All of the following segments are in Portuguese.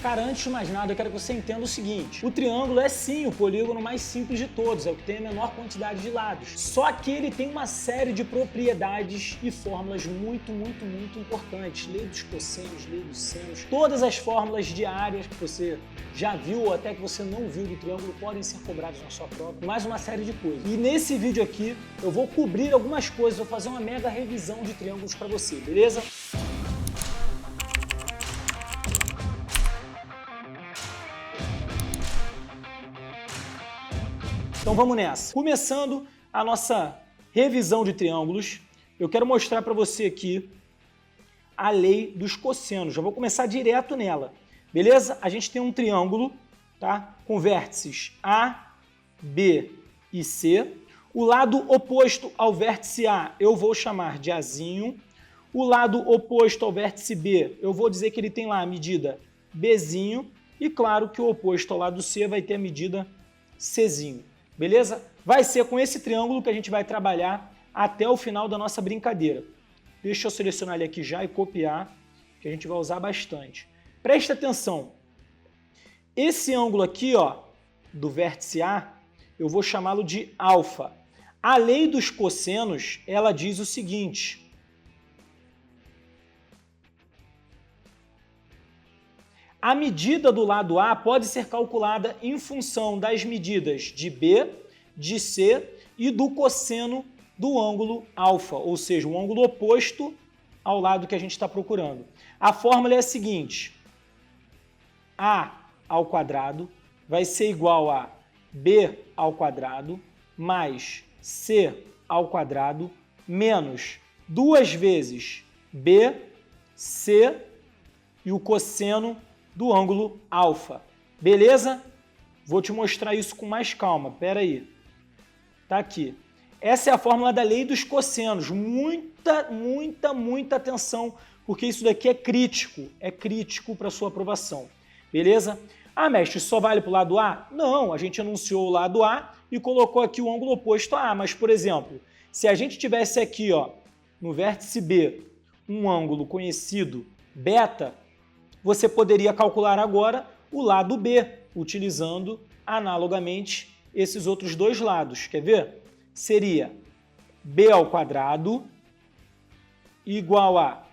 Cara, antes de mais nada, eu quero que você entenda o seguinte. O triângulo é sim o polígono mais simples de todos, é o que tem a menor quantidade de lados. Só que ele tem uma série de propriedades e fórmulas muito importantes. Lei dos cossenos, lei dos senos, todas as fórmulas diárias que você já viu ou até que você não viu do triângulo podem ser cobradas na sua prova, mais uma série de coisas. E nesse vídeo aqui eu vou cobrir algumas coisas, vou fazer uma mega revisão de triângulos para você, beleza? Então vamos nessa. Começando a nossa revisão de triângulos, eu quero mostrar para você aqui a lei dos cossenos. Já vou começar direto nela, beleza? A gente tem um triângulo, tá? Com vértices A, B e C. O lado oposto ao vértice A eu vou chamar de Azinho. O lado oposto ao vértice B eu vou dizer que ele tem lá a medida Bzinho. E claro que o oposto ao lado C vai ter a medida Czinho. Beleza? Vai ser com esse triângulo que a gente vai trabalhar até o final da nossa brincadeira. Deixa eu selecionar ele aqui já e copiar, que a gente vai usar bastante. Presta atenção. Esse ângulo aqui, ó, do vértice A, eu vou chamá-lo de alfa. A lei dos cossenos, ela diz o seguinte. A medida do lado A pode ser calculada em função das medidas de B, de C e do cosseno do ângulo alfa, ou seja, o ângulo oposto ao lado que a gente está procurando. A fórmula é a seguinte: A ao quadrado vai ser igual a B ao quadrado mais C ao quadrado menos 2 vezes B, C e o cosseno do ângulo alfa. Beleza? Vou te mostrar isso com mais calma. Pera aí. Tá aqui. Essa é a fórmula da lei dos cossenos. Muita atenção, porque isso daqui é crítico para sua aprovação. Beleza? Ah, mestre, isso só vale para o lado A? Não, a gente anunciou o lado A e colocou aqui o ângulo oposto a A. Mas, por exemplo, se a gente tivesse aqui, ó, no vértice B, um ângulo conhecido beta, você poderia calcular agora o lado B, utilizando analogamente esses outros dois lados. Quer ver? Seria B ao quadrado igual a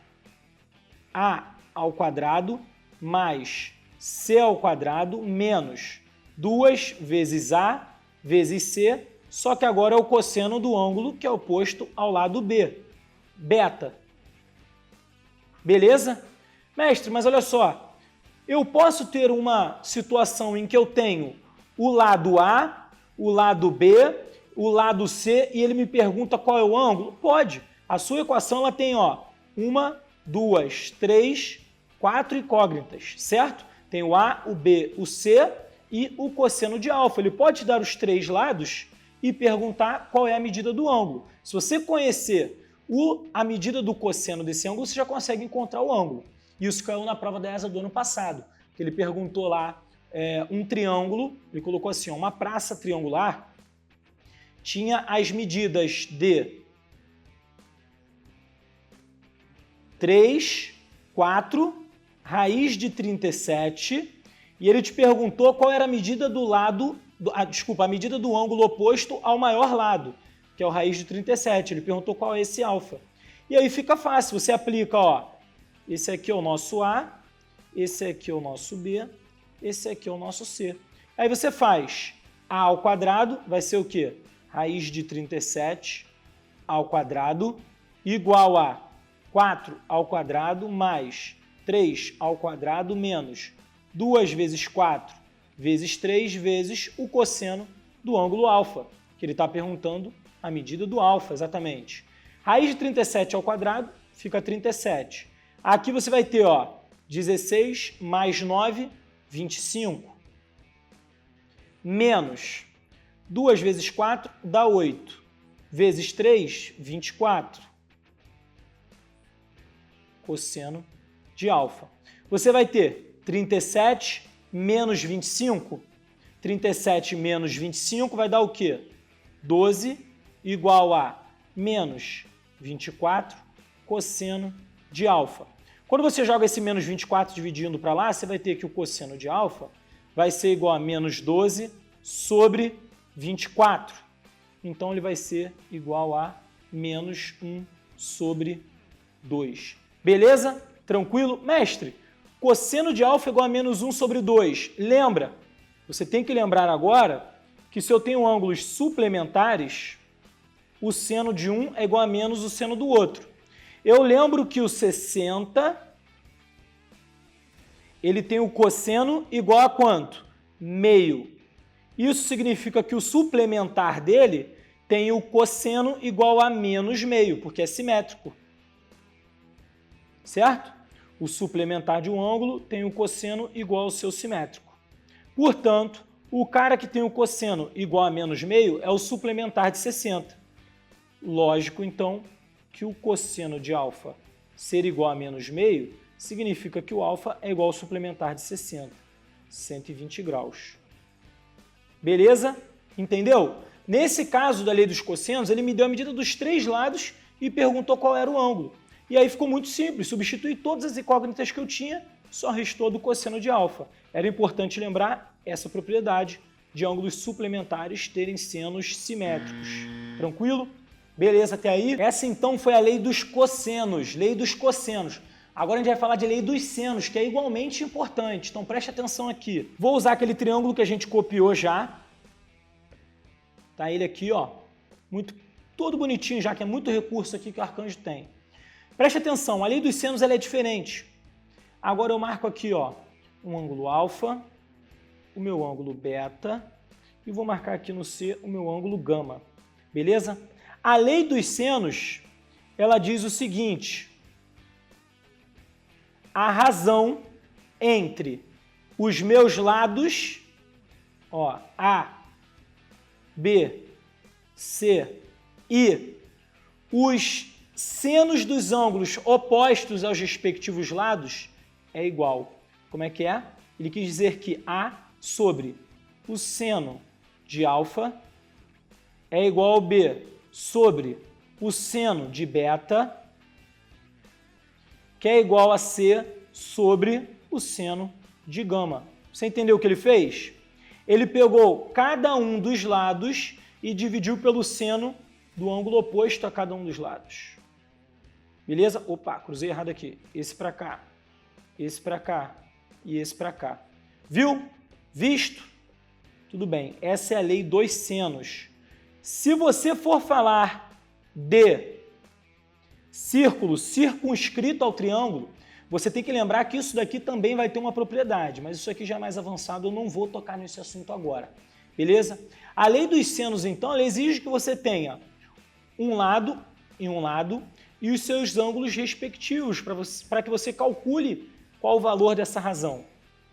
ao quadrado mais C ao quadrado menos 2 vezes A vezes C, só que agora é o cosseno do ângulo que é oposto ao lado B, beta. Beleza? Mestre, mas olha só, eu posso ter uma situação em que eu tenho o lado A, o lado B, o lado C e ele me pergunta qual é o ângulo? Pode. A sua equação ela tem, ó, 1, 2, 3, 4 incógnitas, certo? Tem o A, o B, o C e o cosseno de alfa. Ele pode te dar os três lados e perguntar qual é a medida do ângulo. Se você conhecer a medida do cosseno desse ângulo, você já consegue encontrar o ângulo. Isso caiu na prova da ESA do ano passado, que ele perguntou lá um triângulo, ele colocou assim, ó, uma praça triangular tinha as medidas de 3, 4, raiz de 37, e ele te perguntou qual era a medida do lado, a medida do ângulo oposto ao maior lado, que é o raiz de 37. Ele perguntou qual é esse alfa. E aí fica fácil, você aplica, ó, esse aqui é o nosso A, esse aqui é o nosso B, esse aqui é o nosso C. Aí você faz A ao quadrado, vai ser o quê? Raiz de 37 ao quadrado igual a 4 ao quadrado mais 3 ao quadrado menos 2 vezes 4 vezes 3 vezes o cosseno do ângulo alfa, que ele está perguntando a medida do alfa, exatamente. Raiz de 37 ao quadrado fica 37. Aqui você vai ter, ó, 16 mais 9, 25. Menos 2 vezes 4 dá 8. Vezes 3, 24. Cosseno de alfa. Você vai ter 37 menos 25. 37 menos 25 vai dar o quê? 12 igual a menos 24 cosseno de alfa. Quando você joga esse menos 24 dividindo para lá, você vai ter que o cosseno de alfa vai ser igual a menos 12 sobre 24. Então, ele vai ser igual a menos 1 sobre 2. Beleza? Tranquilo? Mestre, cosseno de alfa é igual a menos 1 sobre 2. Lembra? Você tem que lembrar agora que se eu tenho ângulos suplementares, o seno de um é igual a menos o seno do outro. Eu lembro que o 60, ele tem o cosseno igual a quanto? Meio. Isso significa que o suplementar dele tem o cosseno igual a menos meio, porque é simétrico. Certo? O suplementar de um ângulo tem o cosseno igual ao seu simétrico. Portanto, o cara que tem o cosseno igual a menos meio é o suplementar de 60. Lógico, então, que o cosseno de alfa ser igual a menos meio significa que o alfa é igual ao suplementar de 60, 120 graus. Beleza? Entendeu? Nesse caso da lei dos cossenos, ele me deu a medida dos 3 lados e perguntou qual era o ângulo. E aí ficou muito simples, substituí todas as incógnitas que eu tinha, só restou do cosseno de alfa. Era importante lembrar essa propriedade de ângulos suplementares terem senos simétricos. Tranquilo? Beleza até aí? Essa então foi a lei dos cossenos, lei dos cossenos. Agora a gente vai falar de lei dos senos, que é igualmente importante, então preste atenção aqui. Vou usar aquele triângulo que a gente copiou já. Tá ele aqui, ó, todo bonitinho já, que é muito recurso aqui que o Arcanjo tem. Preste atenção, a lei dos senos ela é diferente. Agora eu marco aqui, ó, um ângulo alfa, o meu ângulo beta, e vou marcar aqui no C o meu ângulo gama. Beleza? A lei dos senos, ela diz o seguinte: a razão entre os meus lados, ó, A, B, C e os senos dos ângulos opostos aos respectivos lados é igual. Como é que é? Ele quis dizer que A sobre o seno de alfa é igual ao B sobre o seno de beta, que é igual a C sobre o seno de gama. Você entendeu o que ele fez? Ele pegou cada um dos lados e dividiu pelo seno do ângulo oposto a cada um dos lados. Beleza? Opa, cruzei errado aqui. Esse para cá, esse para cá e esse para cá. Viu? Visto? Tudo bem. Essa é a lei dos senos. Se você for falar de círculo circunscrito ao triângulo, você tem que lembrar que isso daqui também vai ter uma propriedade, mas isso aqui já é mais avançado, eu não vou tocar nesse assunto agora. Beleza? A lei dos senos, então, ela exige que você tenha um lado em um lado e os seus ângulos respectivos para que você calcule qual o valor dessa razão.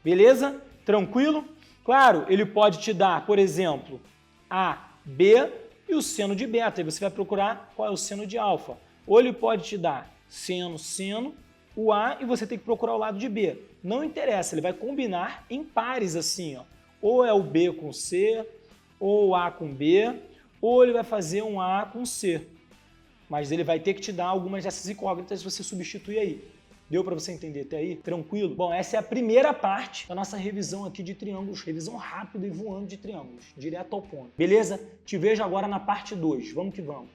Beleza? Tranquilo? Claro, ele pode te dar, por exemplo, A, B e o seno de beta, e você vai procurar qual é o seno de alfa. Ou ele pode te dar seno, seno, o A, e você tem que procurar o lado de B. Não interessa, ele vai combinar em pares assim, ó. Ou é o B com C, ou o A com B, ou ele vai fazer um A com C. Mas ele vai ter que te dar algumas dessas incógnitas se você substituir aí. Deu para você entender até aí? Tranquilo? Bom, essa é a primeira parte da nossa revisão aqui de triângulos, revisão rápida e voando de triângulos, direto ao ponto. Beleza? Te vejo agora na parte 2. Vamos que vamos.